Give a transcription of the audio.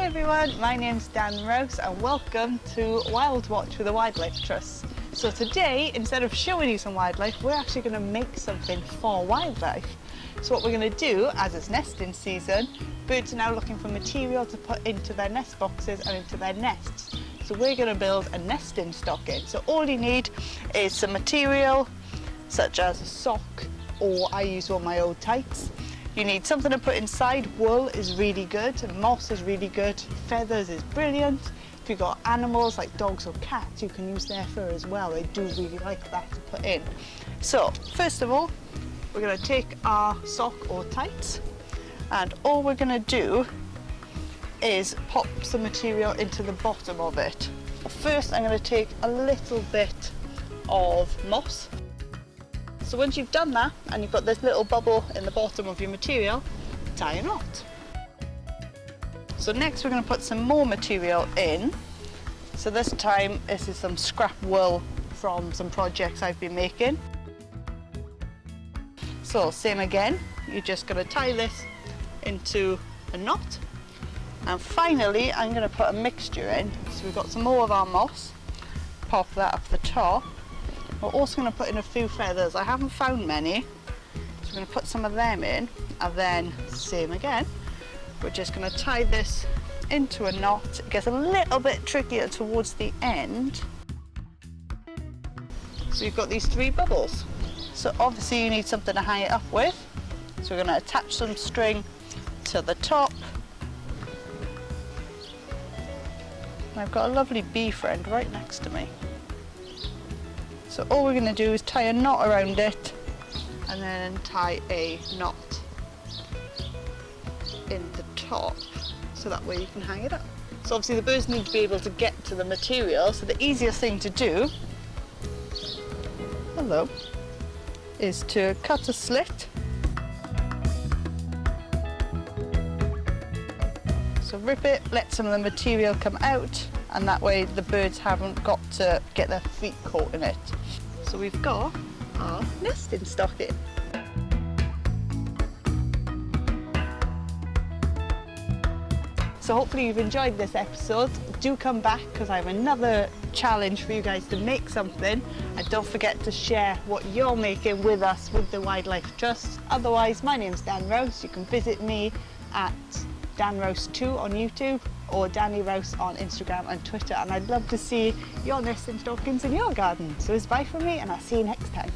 Hi everyone, my name's Dan Rose and welcome to Wild Watch with the Wildlife Trust. So today, instead of showing you some wildlife, we're actually going to make something for wildlife. So what we're going to do, as it's nesting season, birds are now looking for material to put into their nest boxes and into their nests. So we're going to build a nesting stocking. So all you need is some material, such as a sock, or I use one of my old tights. You need something to put inside. Wool is really good, moss is really good, feathers is brilliant. If you've got animals like dogs or cats, you can use their fur as well. They do really like that to put in. So first of all, we're going to take our sock or tights, and all we're going to do is pop some material into the bottom of it. First, I'm going to take a little bit of moss. So once you've done that and you've got this little bubble in the bottom of your material, tie a knot. So next we're going to put some more material in. So this time this is some scrap wool from some projects I've been making. So same again, you're just going to tie this into a knot. And finally I'm going to put a mixture in. So we've got some more of our moss, pop that up the top. We're also going to put in a few feathers. I haven't found many, so we're going to put some of them in, and then same again. We're just going to tie this into a knot. It gets a little bit trickier towards the end. So you've got these three bubbles. So obviously you need something to hang it up with. So we're going to attach some string to the top. And I've got a lovely bee friend right next to me. So all we're going to do is tie a knot around it and then tie a knot in the top, so that way you can hang it up. So obviously the birds need to be able to get to the material, so the easiest thing to do, is to cut a slit. So rip it, let some of the material come out, and that way the birds haven't got to get their feet caught in it. So we've got our nesting stocking. So hopefully you've enjoyed this episode. Do come back because I have another challenge for you guys to make something, and don't forget to share what you're making with us with the Wildlife Trust. Otherwise, my name's Dan Rose. You can visit me at Dan Rose 2 on YouTube or Danny Rose on Instagram and Twitter, and I'd love to see your nesting stockings in your garden. So it's bye from me, and I'll see you next time.